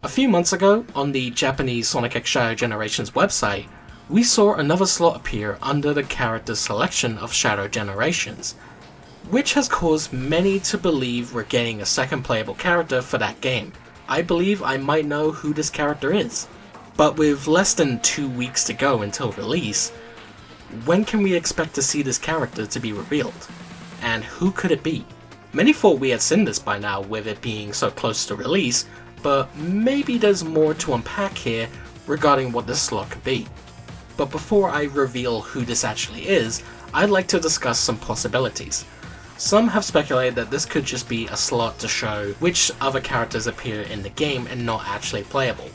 A few months ago, on the Japanese Sonic X Shadow Generations website, we saw another slot appear under the character selection of Shadow Generations, which has caused many to believe we're getting a second playable character for that game. I believe I might know who this character is. But with less than 2 weeks to go until release, when can we expect to see this character to be revealed? And who could it be? Many thought we had seen this by now with it being so close to release, but maybe there's more to unpack here regarding what this slot could be. But before I reveal who this actually is, I'd like to discuss some possibilities. Some have speculated that this could just be a slot to show which other characters appear in the game and not actually playable.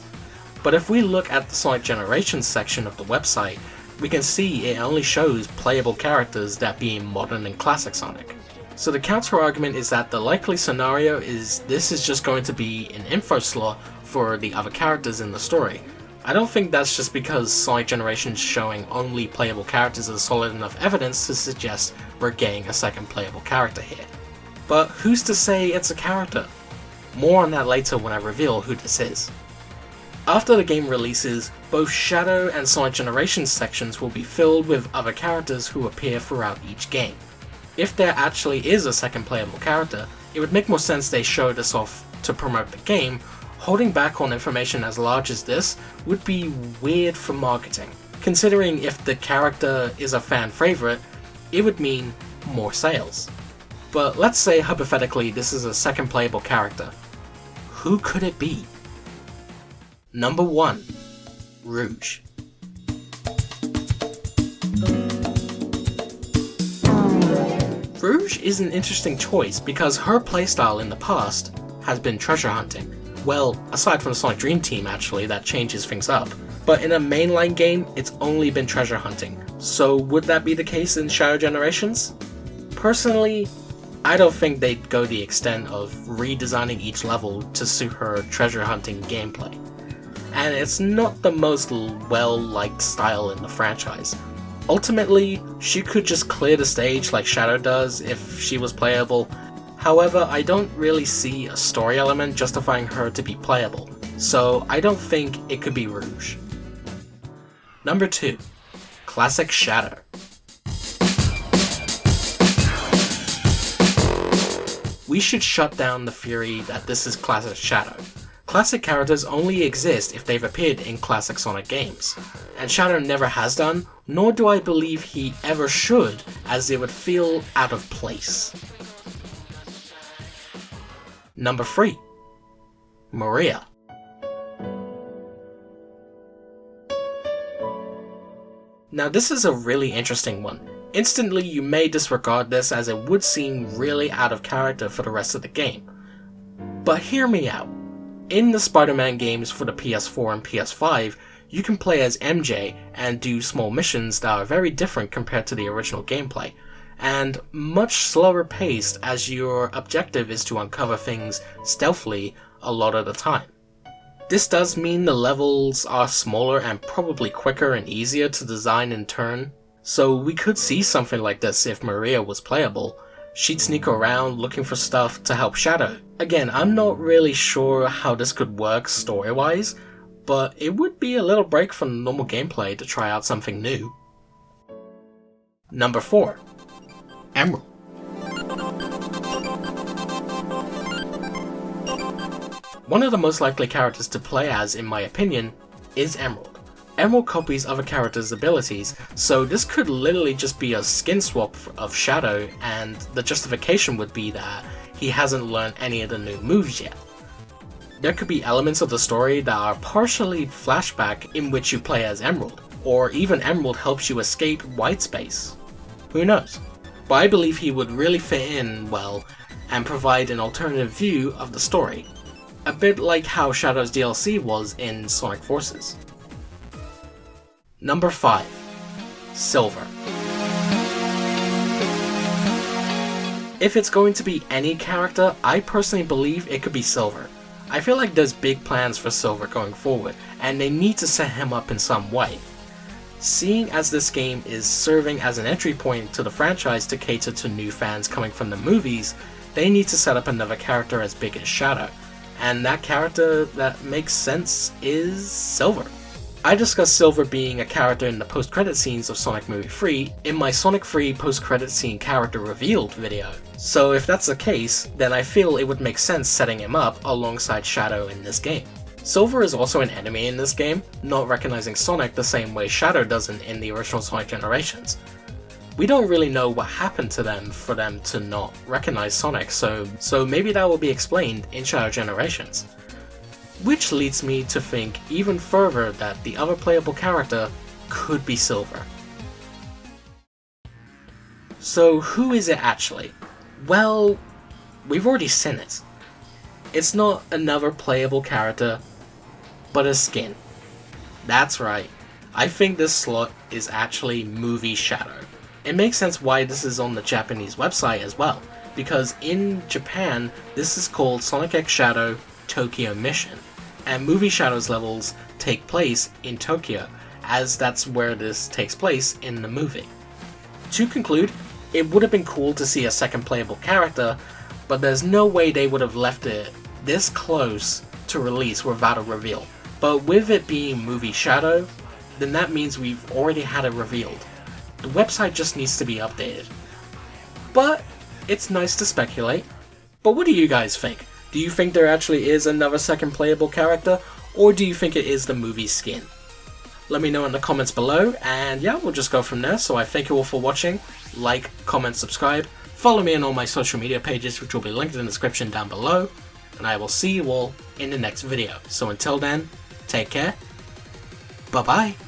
But if we look at the Sonic Generations section of the website, we can see it only shows playable characters that be in modern and classic Sonic. So the counter argument is that the likely scenario is this is just going to be an info slot for the other characters in the story. I don't think that's just because Sonic Generations showing only playable characters is solid enough evidence to suggest we're getting a second playable character here. But who's to say it's a character? More on that later when I reveal who this is. After the game releases, both Shadow and Sonic Generations sections will be filled with other characters who appear throughout each game. If there actually is a second playable character, it would make more sense they show this off to promote the game. Holding back on information as large as this would be weird for marketing. Considering if the character is a fan favorite, it would mean more sales. But let's say hypothetically this is a second playable character. Who could it be? Number 1. Rouge. Rouge is an interesting choice because her playstyle in the past has been treasure hunting. Well, aside from the Sonic Dream Team actually, that changes things up. But in a mainline game, it's only been treasure hunting. So would that be the case in Shadow Generations? Personally, I don't think they'd go the extent of redesigning each level to suit her treasure hunting gameplay. And it's not the most well-liked style in the franchise. Ultimately, she could just clear the stage like Shadow does if she was playable. However, I don't really see a story element justifying her to be playable, so I don't think it could be Rouge. Number 2. Classic Shadow. We should shut down the theory that this is Classic Shadow. Classic characters only exist if they've appeared in classic Sonic games, and Shadow never has done, nor do I believe he ever should, as it would feel out of place. Number 3. Maria. Now this is a really interesting one. Instantly you may disregard this as it would seem really out of character for the rest of the game. But hear me out. In the Spider-Man games for the PS4 and PS5, you can play as MJ and do small missions that are very different compared to the original gameplay, and much slower paced as your objective is to uncover things stealthily a lot of the time. This does mean the levels are smaller and probably quicker and easier to design and turn, so we could see something like this if Maria was playable. She'd sneak around looking for stuff to help Shadow. Again, I'm not really sure how this could work story-wise, but it would be a little break from normal gameplay to try out something new. Number 4. Emerald. One of the most likely characters to play as, in my opinion, is Emerald. Emerald copies other characters' abilities, so this could literally just be a skin swap of Shadow, and the justification would be that he hasn't learned any of the new moves yet. There could be elements of the story that are partially flashback in which you play as Emerald, or even Emerald helps you escape white space. Who knows? But I believe he would really fit in well and provide an alternative view of the story, a bit like how Shadow's DLC was in Sonic Forces. Number 5. Silver. If it's going to be any character, I personally believe it could be Silver. I feel like there's big plans for Silver going forward, and they need to set him up in some way. Seeing as this game is serving as an entry point to the franchise to cater to new fans coming from the movies, they need to set up another character as big as Shadow, and that character that makes sense is Silver. I discussed Silver being a character in the post-credit scenes of Sonic Movie 3 in my Sonic 3 post-credit scene character revealed video. So if that's the case, then I feel it would make sense setting him up alongside Shadow in this game. Silver is also an enemy in this game, not recognizing Sonic the same way Shadow doesn't in the original Sonic Generations. We don't really know what happened to them for them to not recognize Sonic, so maybe that will be explained in Shadow Generations. Which leads me to think even further that the other playable character could be Silver. So who is it actually? Well, we've already seen it. It's not another playable character, but a skin. That's right, I think this slot is actually Movie Shadow. It makes sense why this is on the Japanese website as well, because in Japan this is called Sonic X Shadow Tokyo Mission, and Movie Shadow's levels take place in Tokyo, as that's where this takes place in the movie. To conclude, it would have been cool to see a second playable character, but there's no way they would have left it this close to release without a reveal. But with it being Movie Shadow, then that means we've already had it revealed. The website just needs to be updated. But it's nice to speculate. But what do you guys think? Do you think there actually is another second playable character, or do you think it is the movie skin? Let me know in the comments below, and yeah, we'll just go from there. So I thank you all for watching. Like, comment, subscribe. Follow me on all my social media pages, which will be linked in the description down below. And I will see you all in the next video. So until then, take care. Bye bye.